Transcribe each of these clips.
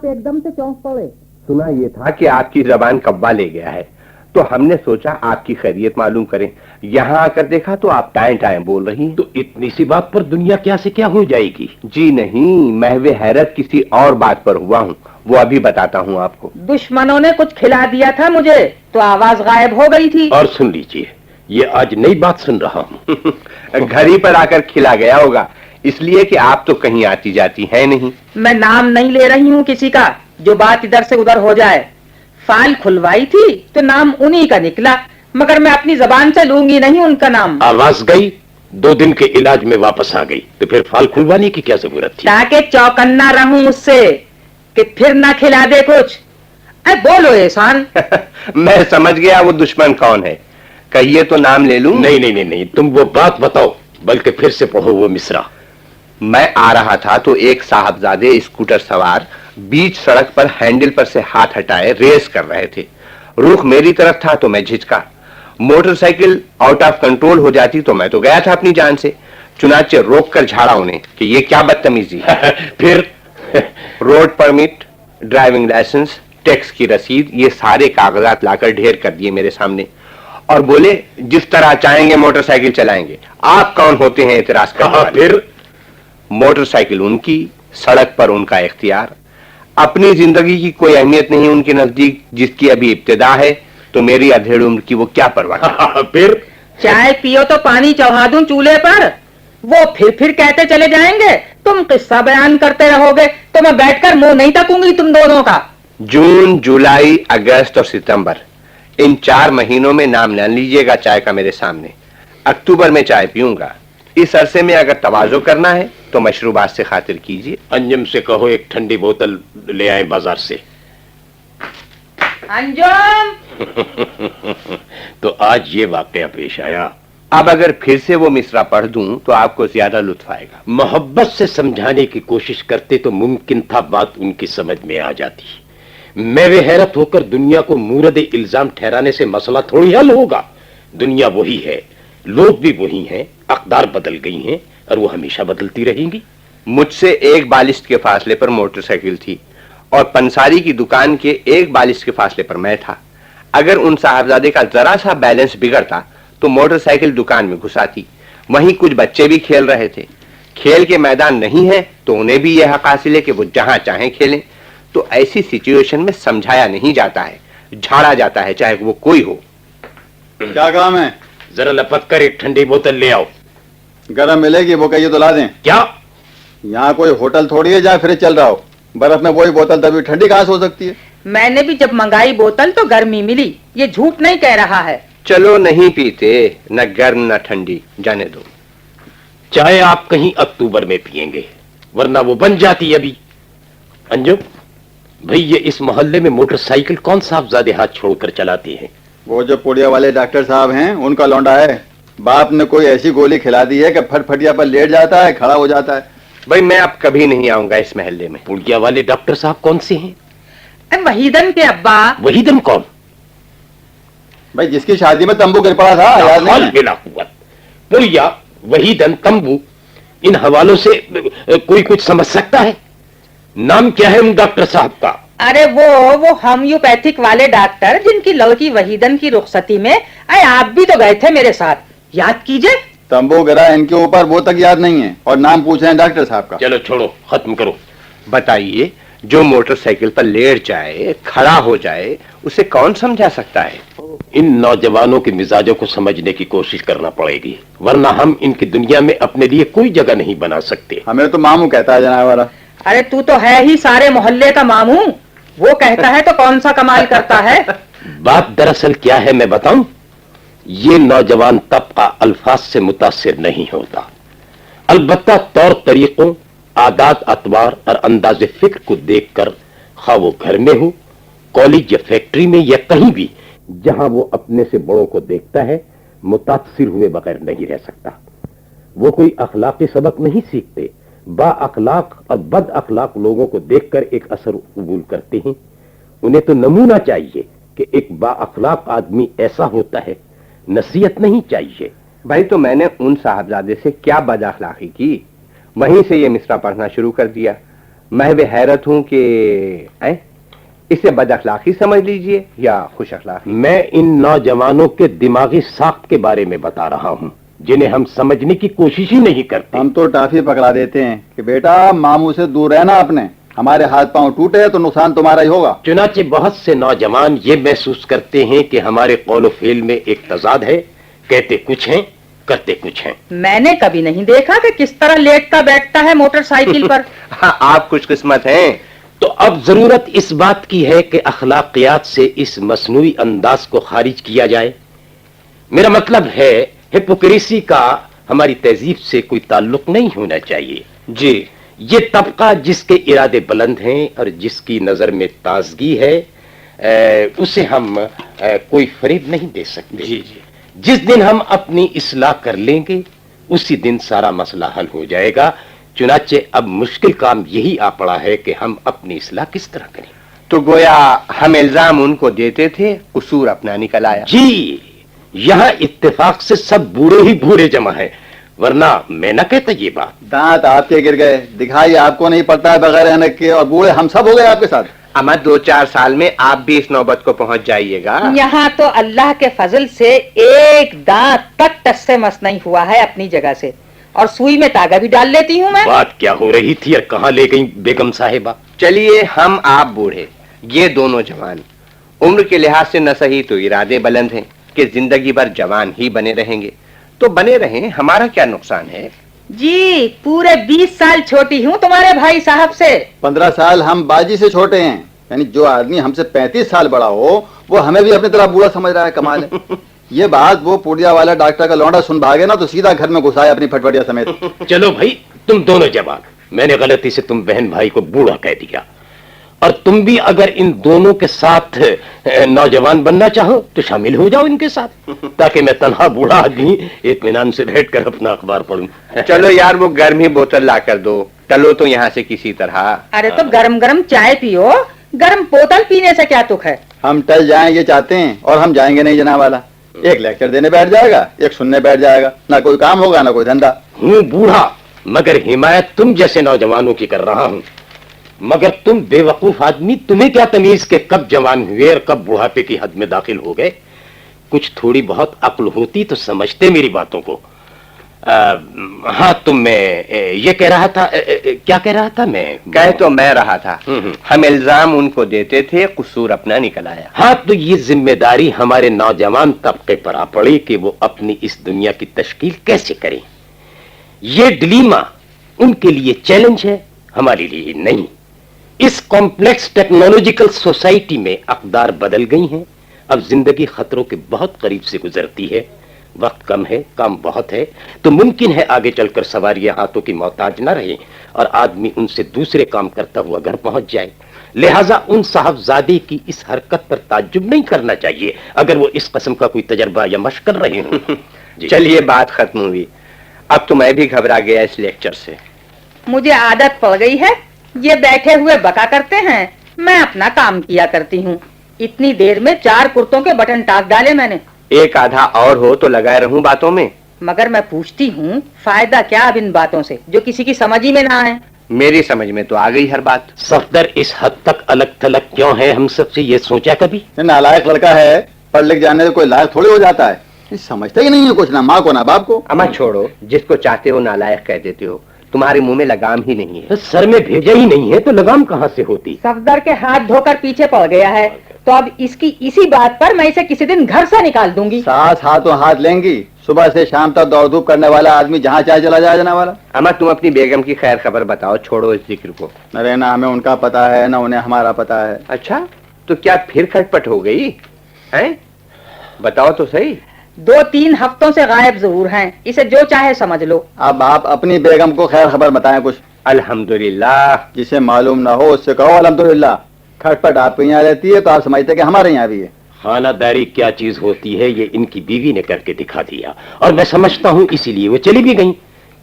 आप एकदम से चौंक पड़े? सुना ये था कि आपकी जबान कब्बा ले गया है, तो हमने सोचा आपकी खैरियत मालूम करें। यहाँ आकर देखा तो आप टाएं टाएं बोल रही हैं। तो इतनी सी बात पर दुनिया क्या से क्या हो जाएगी? जी नहीं, महवे हैरत किसी और बात पर हुआ हूँ, वो अभी बताता हूँ आपको। दुश्मनों ने कुछ खिला दिया था मुझे, तो आवाज गायब हो गई थी। और सुन लीजिए, ये आज नई बात सुन रहा हूँ। घर ही पर आकर खिला गया होगा, इसलिए कि आप तो कहीं आती जाती हैं नहीं। मैं नाम नहीं ले रही हूँ किसी का, जो बात इधर से उधर हो जाए। फाइल खुलवाई थी तो नाम उन्हीं का निकला, मगर मैं अपनी जबान से लूंगी नहीं उनका नाम। आवाज गई, 2 दिन के इलाज में वापस आ गई, तो फिर फाइल खुलवाने की क्या जरूरत थी? ताकि चौकन्ना रहूं उससे कि फिर ना खिला दे कुछ। अरे बोलो एहसान। मैं समझ गया वो दुश्मन कौन है, कहिए तो नाम ले लूं? नहीं नहीं नहीं नहीं, तुम वो बात बताओ, बल्कि फिर से पढ़ो वो मिसरा। मैं आ रहा था तो एक साहबजादे स्कूटर सवार बीच सड़क पर हैंडल पर से हाथ हटाए रेस कर रहे थे। रुख मेरी तरफ था तो मैं झिझका। मोटरसाइकिल आउट ऑफ कंट्रोल हो जाती तो मैं तो गया था अपनी जान से। चुनाचे रोक कर झाड़ा उन्हें कि ये क्या बदतमीजी है। फिर road permit, driving licence, tax की रसीद, ये सारे कागजात लाकर ढेर कर दिए मेरे सामने और बोले जिस तरह चाहेंगे मोटरसाइकिल चलाएंगे, आप कौन होते हैं इतराज करने वाले? फिर मोटरसाइकिल उनकी, सड़क पर उनका इख्तियार, अपनी जिंदगी की कोई अहमियत नहीं उनके नजदीक, जिसकी अभी इब्तिदा है, तो मेरी अधेड़ उम्र की वो क्या परवाह। फिर चाय पियो तो पानी चढ़ा दूं चूल्हे पर, वो फिर कहते चले जाएंगे तुम किस्सा बयान करते रहोगे, तो मैं बैठकर मुंह नहीं तकूंगी तुम दोनों का। जून, जुलाई, अगस्त और सितंबर, इन 4 महीनों में नाम न लीजिएगा चाय का मेरे सामने। अक्टूबर में चाय पीऊंगा। इस अरसे में अगर तवाज़ो करना है तो मशरूबात से खातिर कीजिए। अंजुम से कहो एक ठंडी बोतल ले आए बाजार से। अंजुम। तो आज ये वाकया पेश आया। अब अगर फिर से वो मिसरा पढ़ दूं तो आपको ज्यादा लुत्फ आएगा। मोहब्बत से समझाने की कोशिश करते तो मुमकिन था बात उनकी समझ में आ जाती। मैं वे हैरत होकर दुनिया को मूरद इल्जाम ठहराने से मसला थोड़ी हल होगा। दुनिया वही है, लोग भी वही हैं, अक़दार बदल गई हैं और वो हमेशा बदलती रहेंगी। मुझसे 1 बालिश्त के फासले पर मोटरसाइकिल थी और पंसारी की दुकान के 1 बालिश्त के फासले पर मैं था। अगर उन साहबजादे का जरा सा बैलेंस बिगड़ता तो मोटरसाइकिल दुकान में घुसाती। वहीं कुछ बच्चे भी खेल रहे थे। खेल के मैदान नहीं है तो उन्हें भी यह हक हासिल है कि वो जहां चाहें खेलें। तो ऐसी सिचुएशन में समझाया नहीं जाता है, झाड़ा जाता है, चाहे वो कोई हो। क्या काम है? जरा लपक कर एक ठंडी बोतल ले आओ। गरम मिलेगी, वो कहिए तो ला दें। क्या यहाँ कोई होटल थोड़ी है जहाँ फ्रिज चल रहा हो। बर्फ में वही बोतल तभी ठंडी कहाँ से हो सकती है? मैंने भी जब मंगाई बोतल तो गर्मी मिली, ये झूठ नहीं कह रहा है। चलो नहीं पीते, न गर्म न ठंडी, जाने दो। चाय आप कहीं अक्टूबर में पिएंगे, वरना वो बन जाती अभी। अंजुम भाई, ये इस मोहल्ले में मोटरसाइकिल कौन साहबजादे हाथ छोड़कर चलाते हैं? वो जो पुड़िया वाले डॉक्टर साहब हैं, उनका लौंडा है। बाप ने कोई ऐसी गोली खिला दी है कि फटफटिया पर लेट जाता है, खड़ा हो जाता है। भाई मैं अब कभी नहीं आऊंगा इस महल्ले में। पुड़िया वाले डॉक्टर साहब कौन से हैं? वहीदन के अब्बा। वहीदन कौन? भाई जिसकी शादी में तंबू गिर पड़ा था, याद नहीं? पुड़िया, वहीदन, तंबू, इन हवालों से कोई कुछ समझ सकता है? नाम क्या है उन डॉक्टर साहब का? अरे वो होम्योपैथिक वाले डॉक्टर जिनकी लड़की वहीदन की रुखसती में आप भी तो गए थे मेरे साथ, याद कीजिए। तंबू गिरा इनके ऊपर, वो तक याद नहीं है और नाम पूछ रहे हैं डॉक्टर साहब का। चलो छोड़ो, खत्म करो। बताइए, जो मोटरसाइकिल पर लेट जाए, खड़ा हो जाए, उसे कौन समझा सकता है? इन नौजवानों के मिजाजों को समझने की कोशिश करना पड़ेगी, वरना हम इनकी दुनिया में अपने लिए कोई जगह नहीं बना सकते। हमें तो मामू कहता है जनाब वाला। अरे तू तो है ही सारे मोहल्ले का मामू, वो कहता है तो कौन सा कमाल करता है। बात दरअसल क्या है मैं बताऊं? ये नौजवान तबका अल्फाज से मुतासिर नहीं होता, अलबत्ता तौर तरीकों, आदात अतवार और अंदाज़े फिक्र को देखकर, खा वो घर में हो, कॉलेज या फैक्ट्री में या कहीं भी जहां वो अपने से बड़ों को देखता है, मुतासिर हुए बगैर नहीं रह सकता। वो कोई अखलाकी सबक नहीं सीखते, बा अखलाक और बद अखलाक लोगों को देखकर एक असर कबूल करते हैं। उन्हें तो नमूना चाहिए कि एक बा अखलाक आदमी ऐसा होता है, नसीहत नहीं चाहिए। भाई तो मैंने उन साहबजादे से क्या बद अखलाकी की, वहीं से ये मिसरा पढ़ना शुरू कर दिया। मैं भी हैरत हूं कि इसे बद अखलाकी समझ लीजिए या खुश अखलाकी। मैं इन नौजवानों के दिमागी साख्त के बारे में बता रहा हूं, जिन्हें हम समझने की कोशिश ही नहीं करते। हम तो टाफी पकड़ा देते हैं कि बेटा मामू से दूर रहना, अपने हमारे हाथ पांव टूटे तो नुकसान तुम्हारा ही होगा। चुनाचे बहुत से नौजवान ये महसूस करते हैं कि हमारे कौल फेल में एक तजाद है, कहते कुछ हैं करते कुछ हैं। मैंने कभी नहीं देखा कि किस तरह लेटता बैठता है मोटरसाइकिल पर। हाँ, आप खुशकिस्मत हैं। तो अब जरूरत इस बात की है कि अखलाकियात से इस मसनूई अंदाज को खारिज किया जाए। मेरा मतलब है हिपोक्रेसी का हमारी तहजीब से कोई ताल्लुक नहीं होना चाहिए। जी, ये तबका जिसके इरादे बुलंद हैं और जिसकी नजर में ताजगी है, उसे हम कोई फरीब नहीं दे सकते। जी जी। जिस दिन हम अपनी इस्लाह कर लेंगे उसी दिन सारा मसला हल हो जाएगा। चुनाचे अब मुश्किल काम यही आ पड़ा है कि हम अपनी इस्लाह किस तरह करें। तो गोया हम इल्जाम उनको देते थे, कसूर अपना निकल आया। जी, यहाँ इत्तेफाक से सब बूढ़े ही बूढ़े जमा है, वरना मैं न कहता ये बात। दांत आपके गिर गए, दिखाई आपको नहीं पड़ता है बगैर ऐनक के, और बूढ़े हम सब हो गए आपके साथ। अमा 2-4 साल में आप भी इस नौबत को पहुंच जाइएगा। यहाँ तो अल्लाह के फजल से एक दांत तक टस से मस नहीं हुआ है अपनी जगह से, और सुई में तागा भी डाल लेती हूँ मैं। बात क्या हो रही थी और कहाँ ले गई बेगम साहिबा? चलिए, हम आप बूढ़े, ये दोनों जवान, उम्र के लिहाज से न सही तो इरादे बुलंद हैं कि जिंदगी भर जवान ही बने रहेंगे। तो बने रहें, हमारा क्या नुकसान है। जी, पूरे 20 साल छोटी हूँ तुम्हारे भाई साहब से। 15 साल हम बाजी से छोटे हैं, यानी जो आदमी हमसे 35 साल बड़ा हो वो हमें भी अपनी तरह बूढ़ा समझ रहा है। कमाल है। ये बात वो पुड़िया वाला डॉक्टर का लौंडा सुन भागे ना तो सीधा घर में घुसाए अपनी फटफटिया समेत। चलो भाई, तुम दोनों जवाब, मैंने गलती से तुम बहन भाई को बूढ़ा कह दिया, और तुम भी अगर इन दोनों के साथ नौजवान बनना चाहो तो शामिल हो जाओ इनके साथ, ताकि मैं तन्हा बूढ़ा आदमी इत्मीनान से बैठकर अपना अखबार पढूं। चलो यार, वो गर्म ही बोतल ला कर दो, चलो तो यहाँ से किसी तरह। अरे तो गरम गरम चाय पियो, गरम बोतल पीने से क्या तुक है। हम टल जाएं ये चाहते हैं, और हम जाएंगे नहीं जनाब वाला। एक लेक्चर देने बैठ जाएगा, एक सुनने बैठ जाएगा, ना कोई काम होगा ना कोई धंधा। हूँ बूढ़ा, मगर हिमायत तुम जैसे नौजवानों की कर रहा हूँ। मगर तुम बेवकूफ आदमी, तुम्हें क्या तमीज के कब जवान हुए और कब बुढ़ापे की हद में दाखिल हो गए। कुछ थोड़ी बहुत अक्ल होती तो समझते मेरी बातों को। हाँ, तुम मैं ये कह रहा था, क्या कह रहा था मैं? कह तो मैं रहा था, हम इल्जाम उनको देते थे, कसूर अपना निकल आया। हाँ, तो ये जिम्मेदारी हमारे नौजवान तबके पर आ पड़ी कि वो अपनी इस दुनिया की तश्कील कैसे करें। ये डिलीमा उनके लिए चैलेंज है, हमारे लिए नहीं। इस कॉम्प्लेक्स टेक्नोलॉजिकल सोसाइटी में अक़दार बदल गई हैं। अब जिंदगी खतरों के बहुत करीब से गुजरती है, वक्त कम है, काम बहुत है, तो मुमकिन है आगे चलकर सवारियां हाथों की मोहताज न रहे और आदमी उनसे दूसरे काम करता हुआ घर पहुंच जाए। लिहाजा उन साहबजादे की इस हरकत पर ताज्जुब नहीं करना चाहिए अगर वो इस किस्म का कोई तजर्बा या मशक कर रहे हों। चलिए, बात खत्म हुई। अब तो मैं भी घबरा गया इस लेक्चर से। मुझे आदत पड़ गई है, ये बैठे हुए बका करते हैं, मैं अपना काम किया करती हूँ। इतनी देर में 4 कुर्तों के बटन टाक डाले मैंने। एक आधा और हो तो लगाए रहूं बातों में। मगर मैं पूछती हूँ, फायदा क्या अब इन बातों से जो किसी की समझ ही में ना आए। मेरी समझ में तो आ गई हर बात। सफदर इस हद तक अलग थलग क्यों है हम सबसे, ये सोचा कभी? नालायक लड़का है, पढ़ लिख जाने से कोई लायक थोड़ी हो जाता है। ये समझता ही नहीं है कुछ, ना माँ को ना बाप को। अमा छोड़ो, जिसको चाहते हो नालायक कह देते हो, तुम्हारे मुंह में लगाम ही नहीं है। तो सर में भेजा ही नहीं है तो लगाम कहाँ से होती? सफदर के हाथ धोकर पीछे पड़ गया है, तो अब इसकी इसी बात पर मैं इसे किसी दिन घर से निकाल दूंगी। सास हाथों हाथ लेंगी, सुबह से शाम तक दौड़ धूप करने वाला आदमी जहाँ चाहे चला जाए जना वाला। अमा, तुम अपनी बेगम की खैर खबर बताओ, छोड़ो इस जिक्र को। अरे ना हमें उनका पता है ना उन्हें हमारा पता है। अच्छा, तो क्या फिर खटपट हो गई है? बताओ तो सही। 2-3 हफ्तों से गायब जरूर हैं, इसे जो चाहे समझ लो। अब आप अपनी बेगम को खैर खबर बताएं कुछ। अल्हम्दुलिल्लाह। जिसे मालूम ना हो उससे कहो अल्हम्दुलिल्लाह। खटपट आपके यहाँ रहती है तो आप समझते कि हमारे यहाँ भी है। खानादारी क्या चीज होती है ये इनकी बीवी ने करके दिखा दिया, और मैं समझता हूँ इसीलिए वो चली भी गई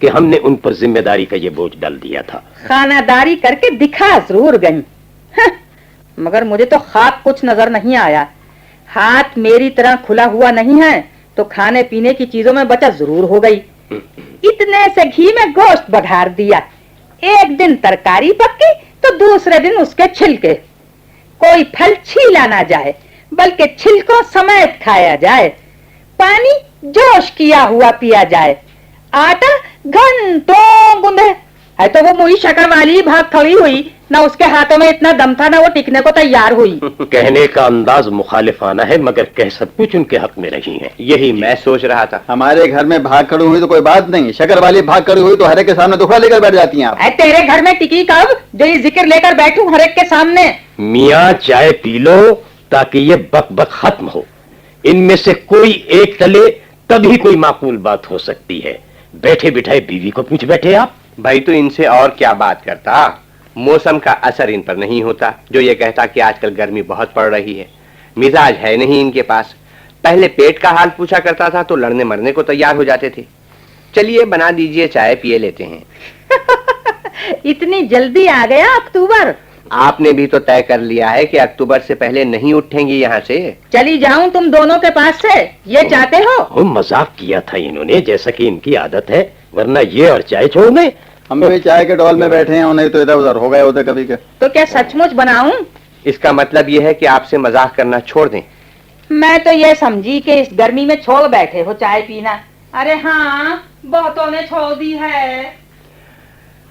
कि हमने उन पर जिम्मेदारी का ये बोझ डाल दिया था। खानादारी करके दिखा जरूर गई, मगर मुझे तो ख्वाब कुछ नजर नहीं आया। हाथ मेरी तरह खुला हुआ नहीं है तो खाने पीने की चीजों में बचत जरूर हो गई। इतने से घी में गोश्त बघार दिया, एक दिन तरकारी पक्की तो दूसरे दिन उसके छिलके। कोई फल छीला ना जाए, बल्कि छिलकों समेत खाया जाए। पानी जोश किया हुआ पिया जाए। आटा घंटों गूंदे। है तो वो मुई शक्कर वाली भाग खड़ी हुई, ना उसके हाथों में इतना दम था, ना वो टिकने को तैयार हुई। कहने का अंदाज मुखालिफाना है, मगर कह सब कुछ उनके हक में रही है। यही मैं सोच रहा था। हमारे घर में भाग खड़ी हुई तो कोई बात नहीं, शक्कर वाली भाग खड़ी हुई तो हर एक के सामने दुखड़ा लेकर बैठ जाती हैं आप। है तेरे घर में टिकी कब जो ये जिक्र लेकर बैठूं हर एक के सामने? मियाँ चाय पी लो ताकि ये बक बक खत्म हो। इनमें से कोई एक टले तभी कोई माकूल बात हो सकती है। बैठे बिठाए बीवी को पूछ बैठे आप। भाई तो इनसे और क्या बात करता। मौसम का असर इन पर नहीं होता, जो ये कहता कि आजकल गर्मी बहुत पड़ रही है। मिजाज है नहीं इनके पास। पहले पेट का हाल पूछा करता था तो लड़ने मरने को तैयार हो जाते थे। चलिए बना दीजिए, चाय पिए लेते हैं। इतनी जल्दी आ गया अक्टूबर? आपने भी तो तय कर लिया है कि अक्टूबर से पहले नहीं उठेंगी यहाँ से। चली जाऊं तुम दोनों के पास से, ये चाहते हो? मजाक किया था इन्होंने, जैसा कि इनकी आदत है, वरना ये और चाय छोड़ दें। हम भी चाय के डॉल में बैठे हैं, उन्हें तो इधर उधर हो गए होते कभी के। तो क्या सचमुच बनाऊं? इसका मतलब ये है कि आपसे मजाक करना छोड़ दें। मैं तो ये समझी कि इस गर्मी में छोड़ बैठे हो चाय पीना। अरे हाँ, बहुतों ने छोड़ दी है।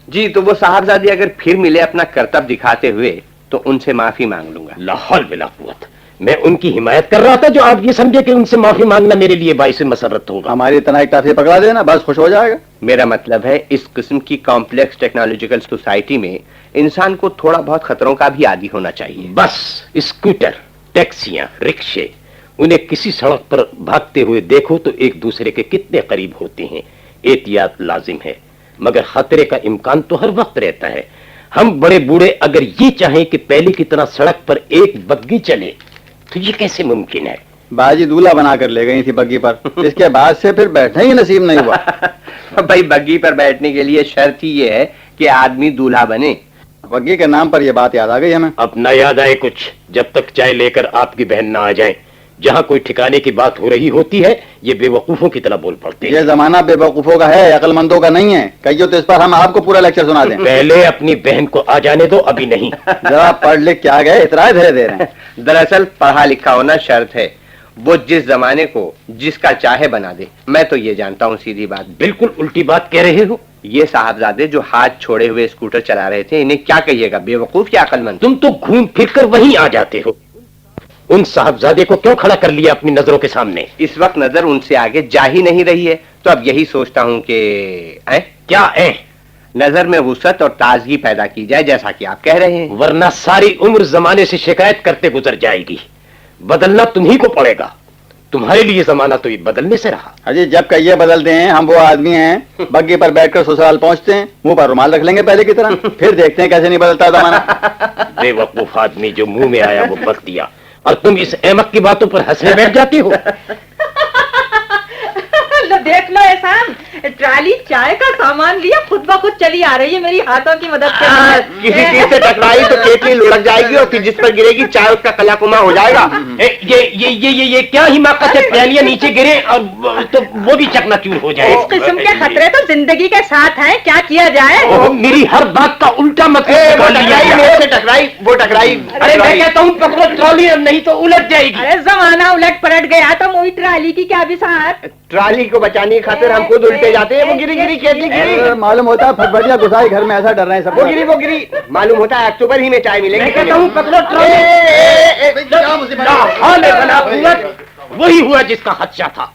जी, तो वो साहबजादी अगर फिर मिले अपना करतब दिखाते हुए तो उनसे माफी मांग लूंगा। ला हौल वला कुव्वत। मैं उनकी हिमायत कर रहा था, जो आप ये समझे कि उनसे माफी मांगना मेरे लिए बाइस मसरत होगा। हमारी तना एक टाफी पकड़ा देना, बस खुश हो जाएगा। मेरा मतलब है इस किस्म की कॉम्प्लेक्स टेक्नोलॉजिकल सोसाइटी में इंसान को थोड़ा बहुत खतरों का भी आदी होना चाहिए। बस स्कूटर, टैक्सियां, रिक्शे, उन्हें किसी सड़क पर भागते हुए देखो तो एक दूसरे के कितने करीब होते हैं। एहतियात लाजिम है, मगर खतरे का इम्कान तो हर वक्त रहता है। हम बड़े बूढ़े अगर ये चाहें कि पहले की तरह सड़क पर एक बग्गी चले तो ये कैसे मुमकिन है? बाजी दूल्हा बना कर ले गई थी बग्गी पर, इसके बाद से फिर बैठना ही नसीब नहीं हुआ। भाई बग्गी पर बैठने के लिए शर्त ही ये है कि आदमी दूल्हा बने। बग्गी के नाम पर ये बात याद आ गई हमें। अब न याद आए कुछ, जब तक चाय लेकर आपकी बहन ना आ जाए। जहाँ कोई ठिकाने की बात हो रही होती है ये बेवकूफों की तरह बोल पड़ते हैं। ये जमाना बेवकूफों का है, अक्लमंदों का नहीं है। कहिए तो इस पर हम आपको पूरा लेक्चर सुना दें। पहले अपनी बहन को आ जाने दो, अभी नहीं। जरा पढ़ लिख के आ गए, इतराज धीरे दे रहे हैं। दरअसल पढ़ा लिखा होना शर्त है। वो जिस जमाने को जिसका चाहे बना दे। मैं तो ये जानता हूँ सीधी बात। बिल्कुल उल्टी बात कह रहे हो। ये साहबजादे जो हाथ छोड़े हुए स्कूटर चला रहे थे, इन्हें क्या कहिएगा, बेवकूफ या अक्लमंद? तुम तो घूम फिर कर वहीं आ जाते हो। उन साहबजादे को क्यों खड़ा कर लिया अपनी नजरों के सामने? इस वक्त नजर उनसे आगे जा ही नहीं रही है, तो अब यही सोचता हूँ कि क्या है? नजर में वुसअत और ताजगी पैदा की जाए, जैसा कि आप कह रहे हैं। वरना सारी उम्र जमाने से शिकायत करते गुजर जाएगी। बदलना तुम्ही को पड़ेगा। तुम्हारे लिए जमाना तो ये बदलने से रहा। अजी जब कहिए बदलते हैं, हम वो आदमी हैं बग्गी पर बैठकर ससुराल पहुंचते हैं, मुंह पर रुमाल रख लेंगे पहले की तरह, फिर देखते हैं कैसे नहीं बदलता जमाना। बेवकूफ आदमी, जो मुंह में आया वो बक दिया, और तुम इस अहमक की बातों पर हंसने बैठ जाती हो। लो देख लो एहसान, ट्राली चाय का सामान लिया, खुद ब खुद चली आ रही है मेरी हाथों की मदद से। किसी चीज से टकराई तो केतली लुढ़क जाएगी और फिर जिस पर गिरेगी चाय उसका कलाकुमा हो जाएगा। ये क्या हिमाकत है? प्यालियां नीचे गिरे और तो वो भी चकनाचूर हो जाए। इस किस्म के खतरे तो जिंदगी के साथ हैं, क्या किया जाए? मेरी हर बात का उल्टा मतलब मेरे से टकराई, वो टकराई। अरे मैं कहता हूँ पकड़ो ट्रॉली, नहीं तो उलट जाएगी। अरे जमाना उलट पलट गया तो मुई ट्राली की क्या बिसात। ट्राली को बचाने की खातिर हम खुद उल्टे जाते हैं। वो गिरी गिरी केतली गिरी। मालूम होता है फटफटिया घुसाई घर में, ऐसा डर रहे हैं सब। वो गिरी। मालूम होता है अक्टूबर ही में चाय मिलेगी। मैं कहता हूँ पकड़ो ट्रॉली। वही हुआ जिसका खदशा था।